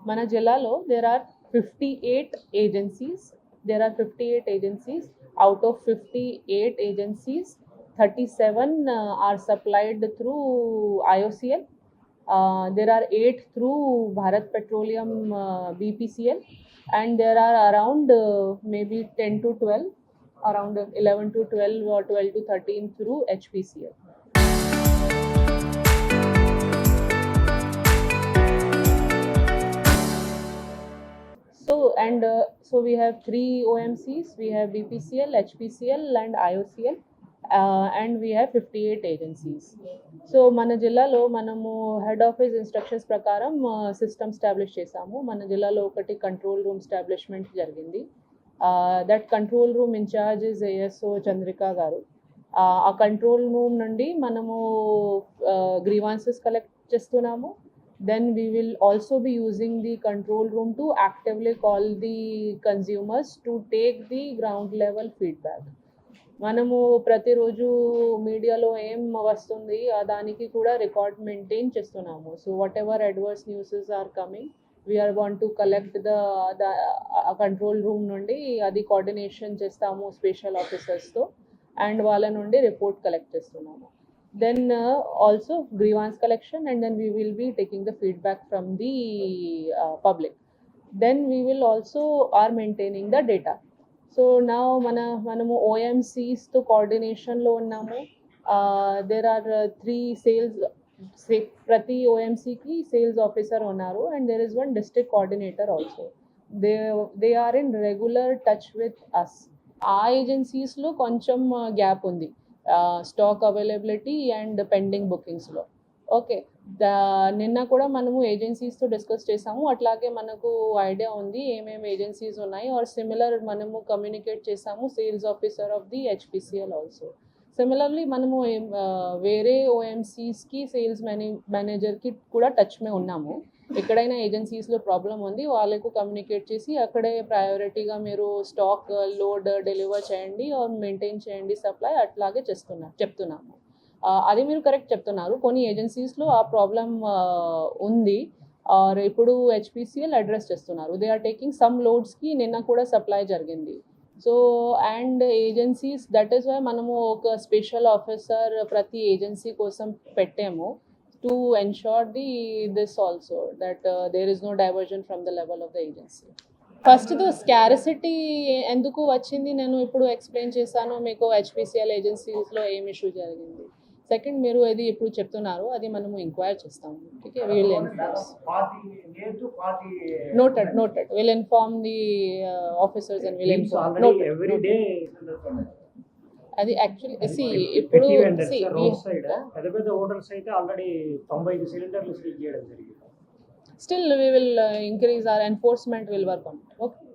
మన జిల్లాలో there are 58 agencies. There are 58 agencies. Out of 58 agencies, 37 are supplied through IOCL. There are 8 through Bharat Petroleum BPCL, and there are around maybe 10 to 12, around 11 to 12 or 12 to 13 through HPCL. So we have 3 OMCs. We have BPCL, HPCL, and IOCL, and we have 58 agencies. So మన జిల్లాలో మనము head office instructions ప్రకారం system establish చేసాము. మన జిల్లాలో ఒకటి control room establishment జరిగింది. That control room in-charge is ASO Chandrika garu. ఆ కంట్రోల్ రూమ్ నుండి మనము గ్రీవాన్సెస్ కలెక్ట్ చేస్తున్నాము. Then we will also be using the control room to actively call the consumers to take the ground level feedback. మనము ప్రతిరోజు మీడియాలో ఏం వస్తుంది దానికి కూడా రికార్డ్ మెయింటైన్ చేస్తున్నాము. So whatever adverse news are coming, we are want to collect the control room నుండి అది కోఆర్డినేషన్ చేస్తాము స్పెషల్ ఆఫీసర్స్తో, అండ్ వాళ్ళ నుండి రిపోర్ట్ కలెక్ట్ చేస్తున్నాము. Then also grievance collection, and then we will be taking the feedback from the public. Then we will also are maintaining the data. So now manamu OMCs to coordination lo unnamu. There are 3 sales prati OMC ki sales officer unnaru, and there is one district coordinator also. They are in regular touch with us. Aa agencies lo koncham gap undi stock availability and pending బుకింగ్స్లో. Okay, నిన్న కూడా మనము ఏజెన్సీస్తో discuss చేసాము. అట్లాగే మనకు idea ఉంది ఏమేమి agencies ఉన్నాయి, ఆర్ సిమిలర్ మనము కమ్యూనికేట్ చేసాము sales officer of the HPCL also. Similarly మనము వేరే OMCస్కి సేల్స్ మేనేజర్కి కూడా టచ్ మే ఉన్నాము. ఎక్కడైనా ఏజెన్సీస్లో ప్రాబ్లం ఉంది వాళ్ళకు కమ్యూనికేట్ చేసి అక్కడే ప్రయారిటీగా మీరు స్టాక్ లోడ్ డెలివర్ చేయండి ఆర్ మెయింటైన్ చేయండి సప్లై, అట్లాగే చెప్తున్నాము. అది మీరు కరెక్ట్ చెప్తున్నారు. కొన్ని ఏజెన్సీస్లో ఆ ప్రాబ్లం ఉంది, ఆర్ ఇప్పుడు HPCL అడ్రస్ చేస్తున్నారు. దే ఆర్ టేకింగ్ సమ్ లోడ్స్కి నిన్న కూడా సప్లై జరిగింది. So and agencies, that is why మనము ఒక స్పెషల్ ఆఫీసర్ ప్రతి ఏజెన్సీ కోసం పెట్టాము to ensure this also, that there is no diversion from the level of the agency. First scarcity ఎందుకు వచ్చింది నేను ఇప్పుడు ఎక్స్ప్లెయిన్ చేశాను మీకు. HPCL ఏజెన్సీస్లో ఏం ఇష్యూ జరిగింది. సెకండ్, మీరు అది ఇప్పుడు చెప్తున్నారు, అది మనము ఎంక్వైర్ చేస్తాము. Okay, will enforce. Noted will inform the officers and will inform. అది యాక్చువల్లీ ఇప్పుడు రోడ్ సైడ్ పెద్ద పెద్ద హోటల్స్ అయితే ఆల్రెడీ 95 సిలిండర్లు సీజ్ చేయడం జరిగింది. Still we will increase our enforcement will work on it. Okay.